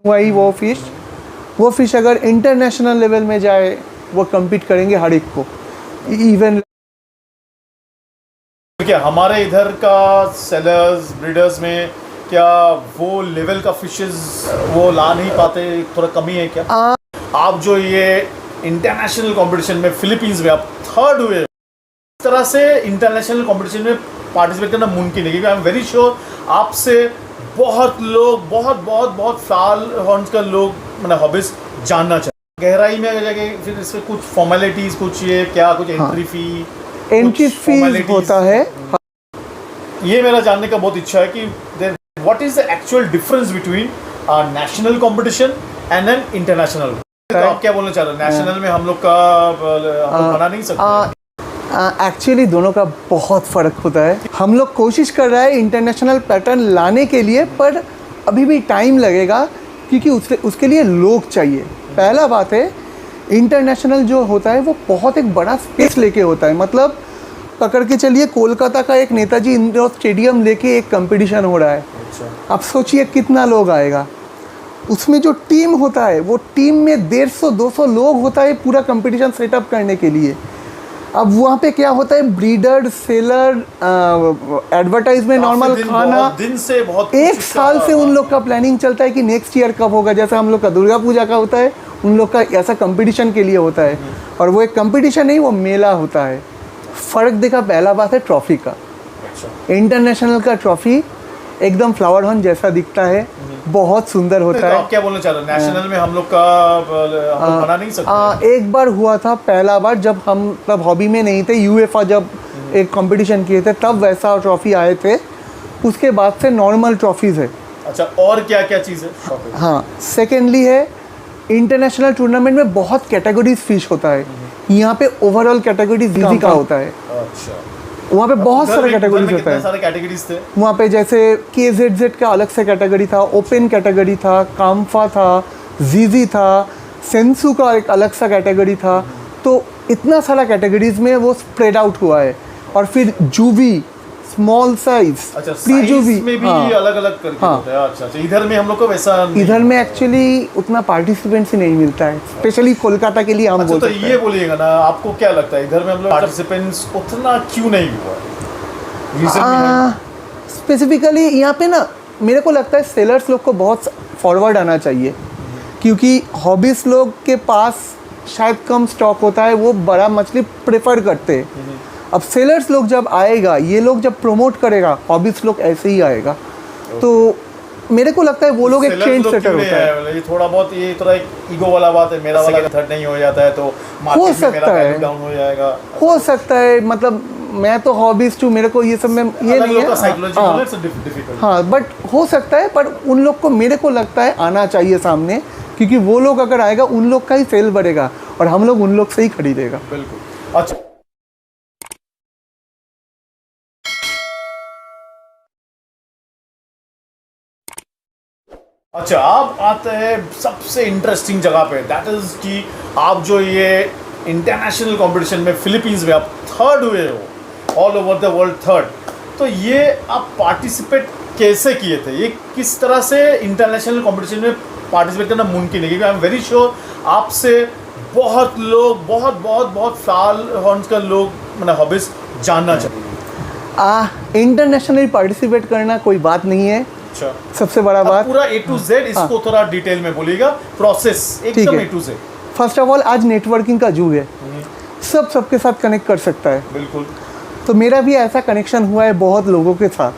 वही वो फिश अगर इंटरनेशनल लेवल में जाए वो compete करेंगे हर एक को। इवन क्या हमारे इधर का सेलर्स ब्रीडर्स में क्या वो लेवल का फिशेस वो ला नहीं पाते, थोड़ा कमी है क्या? आप जो ये इंटरनेशनल कंपटीशन में फिलीपींस में आप थर्ड हुए, इस तरह से इंटरनेशनल कंपटीशन में पार्टिसिपेट करना मुमकिन है, क्योंकि आई एम वेरी श्योर आपसे बहुत लोग बहुत फ्लावर हॉर्न्स का लोग मैंने हॉबीज जानना चाहिए। गहराई में अगर जाके फिर इसमें कुछ फॉर्मेलिटीज, कुछ ये क्या कुछ एंट्री फीस होता है। ये मेरा जानने का बहुत इच्छा है कि what is the actual difference between national competition and an international. तो आप क्या बोलना चाह रहे हो? नेशनल में हम लोग बना नहीं सकते? एक्चुअली दोनों का बहुत फ़र्क होता है। हम लोग कोशिश कर रहे हैं इंटरनेशनल पैटर्न लाने के लिए, पर अभी भी टाइम लगेगा क्योंकि उसके लिए लोग चाहिए। पहला बात है, इंटरनेशनल जो होता है वो बहुत एक बड़ा स्पेस लेके होता है। मतलब पकड़ के चलिए, कोलकाता का एक नेताजी इंडोर स्टेडियम लेके एक कंपटीशन हो रहा है। अच्छा। आप सोचिए कितना लोग आएगा। उसमें जो टीम होता है वो टीम में 150-200 लोग होता है पूरा कंपटीशन सेटअप करने के लिए। अब वहाँ पे क्या होता है, ब्रीडर, सेलर, एडवर्टाइजमेंट, नॉर्मल खाना, दिन से बहुत एक साल से उन लोग का प्लानिंग चलता है कि नेक्स्ट ईयर कब होगा। जैसा हम लोग का दुर्गा पूजा का होता है, उन लोग का ऐसा कंपटीशन के लिए होता है। और वो एक कंपटीशन नहीं, वो मेला होता है। फ़र्क देखा, पहला बात है ट्रॉफ़ी का। इंटरनेशनल का ट्रॉफ़ी एकदम फ्लावर हॉर्न जैसा दिखता है, बहुत सुंदर होता है। आप क्या बोलना चाह रहे हो? नेशनल में हम लोग बना नहीं सकते? एक बार हुआ था, पहला बार, जब हम तब हॉबी में नहीं थे, यूएफए जब एक कंपटीशन किए थे तब वैसा ट्रॉफ़ी आए थे। उसके बाद से नॉर्मल ट्रॉफीज़ है। अच्छा, और क्या क्या चीज़ है? हाँ, सेकेंडली है इंटरनेशनल टूर्नामेंट में बहुत कैटेगरीज फिश होता है। यहाँ पे ओवरऑल कैटेगरी जीजी का होता है। अच्छा। वहाँ पे बहुत सारे कैटेगरीज होता है। सारे कैटेगरीज थे वहाँ पे, जैसे KZZ का अलग से कैटेगरी था, ओपन कैटेगरी था, काम्फा था, जीजी था, सेंसू का एक अलग सा कैटेगरी था। तो इतना सारा कैटेगरीज में वो स्प्रेड आउट हुआ है। और फिर जूवी, स्मॉल साइज, अच्छा, प्री जूवी में भी अलग अलग करके होता है। अच्छा, इधर में हम लोग को वैसा इधर में एक्चुअली उतना पार्टिसिपेंट्स ही नहीं मिलता है, स्पेशली कोलकाता के लिए हम बोल सकते हैं। तो ये बोलिएगा ना, आपको क्या लगता है इधर में हम लोग पार्टिसिपेंट्स उतना क्यों नहीं हुआ? स्पेसिफिकली यहाँ पे ना मेरे को लगता है सेलर्स लोग को बहुत फॉरवर्ड आना चाहिए, क्योंकि हॉबीज लोग के पास शायद कम स्टॉक होता है, वो बड़ा मछली प्रेफर करते हैं। अब सेलर्स लोग जब आएगा, ये लोग जब प्रमोट करेगा, हॉबीज लोग ऐसे ही आएगा। तो मेरे को लगता है वो लोग एक चेंज सेटर होता है। ये थोड़ा बहुत ये थोड़ा एक ईगो वाला बात है, मेरा वाला थर्ड नहीं हो जाता है तो हो सकता है, डाउन हो जाएगा, हो सकता है। मतलब मैं तो हॉबीज टू, मेरे को ये सब में ये नहीं है। हाँ, बट हो सकता है। पर उन लोग को, मेरे को लगता है, आना चाहिए सामने, क्योंकि वो लोग अगर आएगा उन लोग का ही सेल बढ़ेगा और हम लोग उन लोग से ही खरीदेगा। बिल्कुल। अच्छा, अच्छा, आप आते हैं सबसे इंटरेस्टिंग जगह पे, दैट इज कि आप जो ये इंटरनेशनल कंपटीशन में फिलीपींस में आप थर्ड हुए हो, all over the world third. तो ये आप पार्टिसिपेट कैसे किए थे? ये किस तरह से इंटरनेशनल कंपटीशन में पार्टिसिपेट करना मुमकिन है, क्योंकि आई एम वेरी श्योर आपसे बहुत लोग बहुत फ्लावर हॉर्न्स का लोग मैंने हॉबीज जानना चाहिए। इंटरनेशनली पार्टिसिपेट करना कोई बात नहीं है। अच्छा, सबसे बड़ा बात पूरा A to Z इसको थोड़ा डिटेल में बोलिएगा, प्रोसेस एकदम A to Z। First of all, आज नेटवर्किंग का युग है, सबके साथ कनेक्ट कर सकता है। बिल्कुल। तो मेरा भी ऐसा कनेक्शन हुआ है बहुत लोगों के साथ।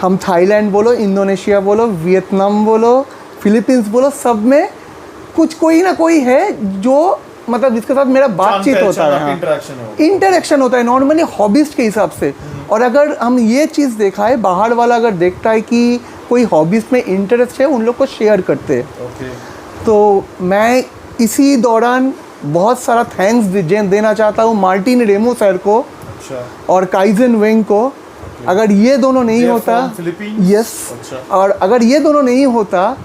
हम थाईलैंड बोलो, इंडोनेशिया बोलो, वियतनाम बोलो, फिलीपींस बोलो, सब में कुछ कोई ना कोई है जो, मतलब जिसके साथ मेरा बातचीत होता है, इंटरेक्शन होता है नॉर्मली हॉबीज के हिसाब से। और अगर हम ये चीज़ देखा है, बाहर वाला अगर देखता है कि कोई हॉबीज़ में इंटरेस्ट है, उन लोग को शेयर करते हैं। तो मैं इसी दौरान बहुत सारा थैंक्स देना चाहता हूँ मार्टिन रेमो सर को और काइजन वेंग को। अगर ये दोनों नहीं होता, यस, और अगर ये दोनों नहीं होता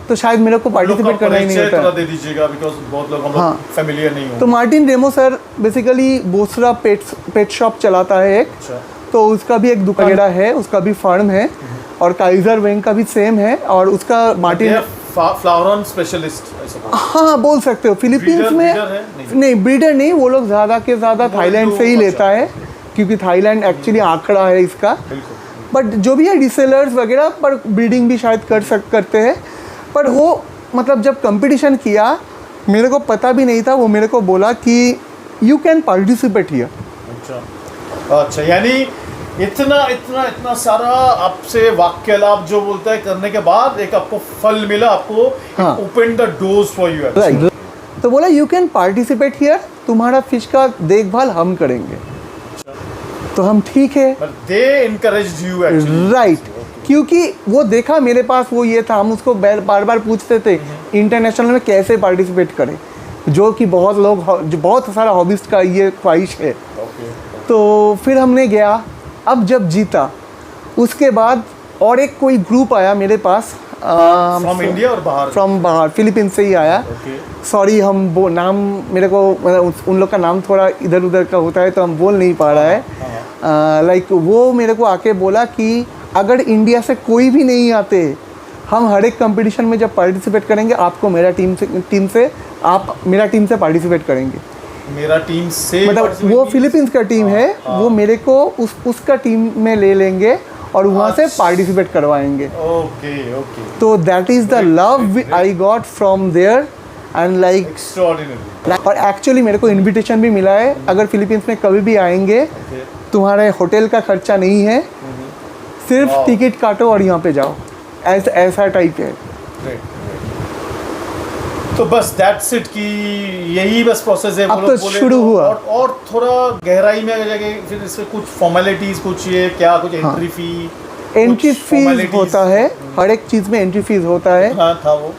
तो शायद मेरे को पार्टिसिपेट करना ही नहीं होता। दे दीजिएगा, बिकॉज़ बहुत लोग हम लोग फैमिलियर नहीं हो। तो मार्टिन रेमो सर बेसिकली बोसरा पेट शॉप चलाता है एक। तो उसका भी एक दुकान है, उसका भी फार्म है, और काइजर वेंग का भी सेम है। और उसका मार्टिन फ्लावरन स्पेशलिस्ट ऐसा बोल। हाँ बोल सकते हो। फिलीपींस Breeder- में breeder है? नहीं। नहीं ब्रीडर नहीं, वो लोग ज़्यादा के ज़्यादा थाईलैंड से ही अच्छा। लेता है, क्योंकि थाईलैंड एक्चुअली आंकड़ा है इसका। बिल्कुल। बट जो भी है रीसेलर्स वगैरह पर ब्रीडिंग भी शायद करते हैं। पर वो मतलब जब कंपटीशन किया मेरे को पता भी नहीं था, वो मेरे को बोला कि यू कैन पार्टिसिपेट हियर। अच्छा यानी इतना सारा आपसे वाक्यालाप जो बोलता है करने के बाद एक आपको फल मिला, आपको हाँ। Open the doors for you. Right, तो बोला यू कैन पार्टिसिपेट हियर, तुम्हारा फिश का देखभाल हम करेंगे। तो हम ठीक है, दे इनकरेज्ड यू एक्चुअली। राइट, क्योंकि वो देखा मेरे पास वो ये था, हम उसको बार बार पूछते थे इंटरनेशनल में कैसे पार्टिसिपेट करें, जो कि बहुत लोग जो बहुत सारा हॉबिस्ट का ये ख्वाहिश है। तो फिर हमने गया। अब जब जीता उसके बाद और एक कोई ग्रुप आया मेरे पास फ्रॉम इंडिया और बाहर? फ्रॉम बाहर, फिलीपींस से ही आया। सॉरी हम वो नाम मेरे को मतलब उन लोग का नाम थोड़ा इधर उधर का होता है तो हम बोल नहीं पा रहा है। लाइक वो मेरे को आके बोला कि अगर इंडिया से कोई भी नहीं आते, हम हर एक कंपटीशन में जब पार्टिसिपेट करेंगे आपको मेरा टीम से आप मेरा टीम से पार्टिसिपेट करेंगे। मेरा टीम से मतलब वो फिलीपींस का टीम है, वो मेरे को उसका टीम में ले लेंगे और वहाँ से पार्टिसिपेट करवाएंगे। ओके तो that is the love I got from there and like extraordinary. और एक्चुअली मेरे को इनविटेशन भी मिला है, अगर फिलीपींस में कभी भी आएंगे तुम्हारे होटल का खर्चा नहीं है, सिर्फ टिकट काटो और यहाँ पे जाओ, ऐसा टाइप है। तो बस दैट्स इट कि यही बस प्रोसेस है। अब तो शुरू हुआ। और थोड़ा गहराई में जाके फिर इसमें कुछ फॉर्मेलिटीज, कुछ ये क्या, कुछ एंट्री फी, एंट्री फीस होता है, हर एक चीज़ में एंट्री फीस होता है। हाँ था वो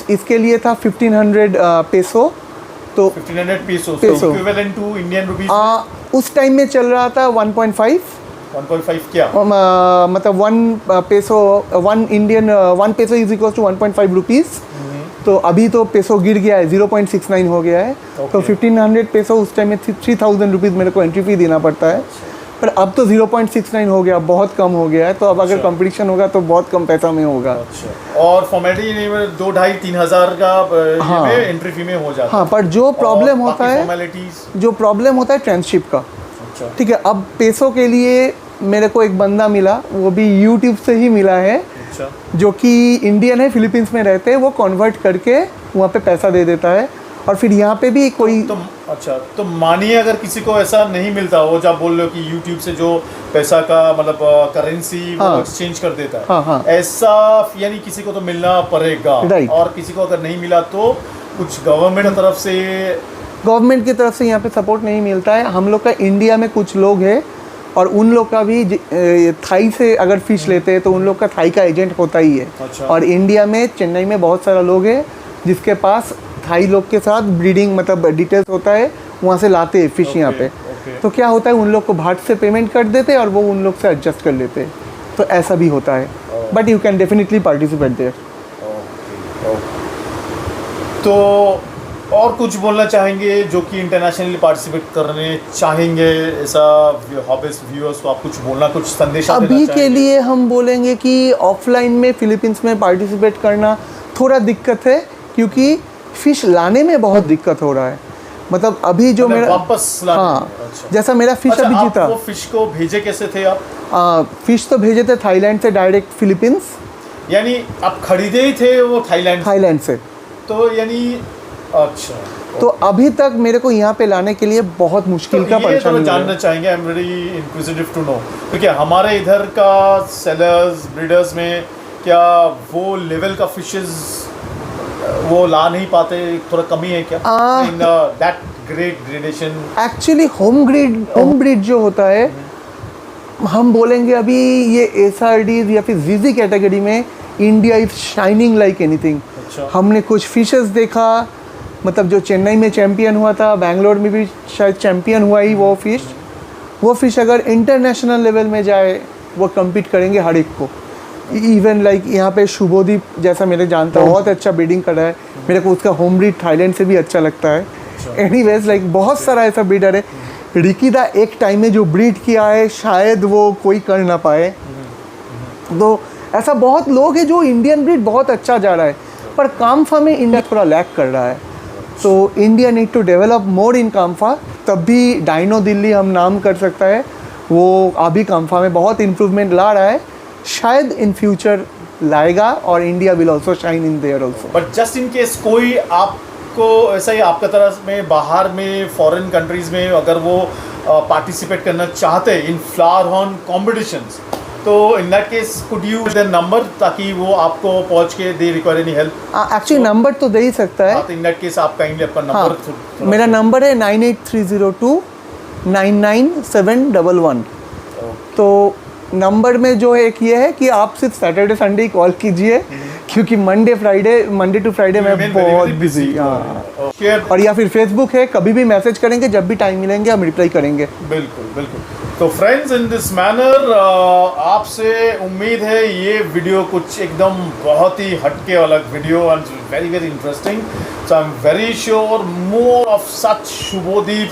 इसके लिए था 1500 पेसो। तो 1500 peso equivalent to Indian rupees उस टाइम में चल रहा था 1.5 क्या? मतलब 1 peso 1 peso is equal to 1.5 rupees. तो अभी तो पेसो गिर गया है, 0.69 हो गया है। तो 1500 पेसो उस टाइम में 3000 रुपीज़ मेरे को एंट्री फी देना पड़ता है, पर अब तो 0.69 हो गया, बहुत कम हो गया है। तो अब अगर कंपटीशन होगा तो बहुत कम पैसा में होगा। और फॉर्मेलिटी नहीं में 2-2.5-3 हज़ार का एंट्री फी में हो जाता है। हाँ, पर जो प्रॉब्लम होता है ट्रांसशिप का। ठीक है, अब पेसो के लिए मेरे को एक बंदा मिला, वो भी यूट्यूब से ही मिला है, जो कि इंडियन है, फिलीपींस में रहते हैं। वो कन्वर्ट करके वहाँ पे पैसा दे देता है और फिर यहाँ पे भी कोई तो मानिए अगर किसी को ऐसा नहीं मिलता हो, जब बोल रहे हो कि यूट्यूब से जो पैसा का मतलब करेंसी वो एक्सचेंज कर देता है, ऐसा यानी किसी को तो मिलना पड़ेगा। और किसी को अगर नहीं मिला तो कुछ गवर्नमेंट की तरफ से यहाँ पे सपोर्ट नहीं मिलता है। हम लोग का इंडिया में कुछ लोग हैं और उन लोग का भी थाई से अगर फ़िश लेते हैं तो उन लोग का थाई का एजेंट होता ही है। और इंडिया में चेन्नई में बहुत सारा लोग हैं जिसके पास थाई लोग के साथ ब्रीडिंग मतलब डिटेल्स होता है, वहाँ से लाते हैं फ़िश यहाँ पे। तो क्या होता है, उन लोग को भाट से पेमेंट कर देते हैं और वो उन लोग से एडजस्ट कर लेते हैं। तो ऐसा भी होता है, but you can definitely participate there. तो और कुछ बोलना चाहेंगे जो कि इंटरनेशनली पार्टिसिपेट करने चाहेंगे, ऐसा हॉबीज व्यूअर्स को आप कुछ बोलना, कुछ संदेश अभी के लिए हम बोलेंगे कि ऑफलाइन में फिलीपींस में पार्टिसिपेट करना थोड़ा दिक्कत है, क्योंकि फ़िश लाने में बहुत दिक्कत हो रहा है। मतलब अभी जो मेरा वापस लाने। हाँ, जैसा मेरा फ़िश अभी जीता। वो फ़िश को भेजे कैसे थे आप? फ़िश तो भेजे थे थाईलैंड से डायरेक्ट फिलीपींस। यानी आप खरीदे ही थे वो थाईलैंड से? तो यानी अच्छा, तो अभी तक मेरे को यहाँ पे लाने के लिए बहुत मुश्किल का परेशानी है। जानना चाहेंगे, I am very inquisitive to know, क्योंकि हमारे इधर का सेलर्स ब्रीडर्स में क्या वो लेवल का फिशेस वो ला नहीं पाते, थोड़ा कमी है क्या in that gradation? Actually home breed जो होता है, हम बोलेंगे अभी ये SRDs या फिर ZZ कैटेगरी में India is shining like anything. हमने कुछ फिशेस देखा, मतलब जो चेन्नई में चैम्पियन हुआ था, बैंगलोर में भी शायद चैम्पियन हुआ ही वो फ़िश अगर इंटरनेशनल लेवल में जाए वो कम्पीट करेंगे हर एक को। इवन लाइक यहाँ पे शुभोदीप जैसा मेरे जानता है, बहुत अच्छा ब्रीडिंग कर रहा है, मेरे को उसका होम ब्रीड थाईलैंड से भी अच्छा लगता है। एनीवेज लाइक बहुत सारा ऐसा ब्रीडर है। रिकीदा एक टाइम में जो ब्रीड किया है शायद वो कोई कर ना पाए। तो ऐसा बहुत लोग हैं जो इंडियन ब्रीड बहुत अच्छा जा रहा है, पर काम्फा में इंडिया थोड़ा लैक कर रहा है। तो India need to develop more in काम्फा, तब भी डाइनो दिल्ली हम नाम कर सकता है, वो अभी काम्फा में बहुत इम्प्रूवमेंट ला रहा है, शायद इन फ्यूचर लाएगा, और India will also shine in their also. But just in case कोई आपको ऐसा ही आपका तरह में बाहर में फॉरेन कंट्रीज में अगर वो पार्टिसिपेट करना चाहते हैं इन फ्लावर हॉर्न कॉम्पिटिशंस, तो in that case could you the number ताकि वो आपको पहुंच के they require any help? Actually number तो दे ही सकता है। तो इन दैट केस आप काइंडली आपका हाँ, नंबर मेरा नंबर है 9830299711। तो नंबर में जो है एक ये है कि आप सिर्फ सैटरडे संडे ही कॉल कीजिए, क्योंकि मंडे टू फ्राइडे मैं बहुत बिजी। हाँ, और या फिर फेसबुक है, कभी भी मैसेज करेंगे, जब भी टाइम मिलेंगे हम रिप्लाई करेंगे। बिल्कुल बिल्कुल। तो फ्रेंड्स, इन दिस मैनर आपसे उम्मीद है ये वीडियो कुछ एकदम बहुत ही हटके वाला video and very very interesting. So I am very sure more of such Shubhodeep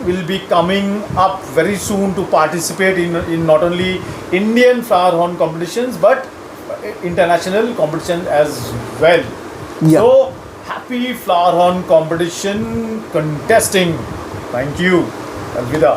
will be coming up very soon to participate in not only Indian flower horn competitions but international competition as well. Yeah. So happy flower horn competition contesting. Thank you. Alvida.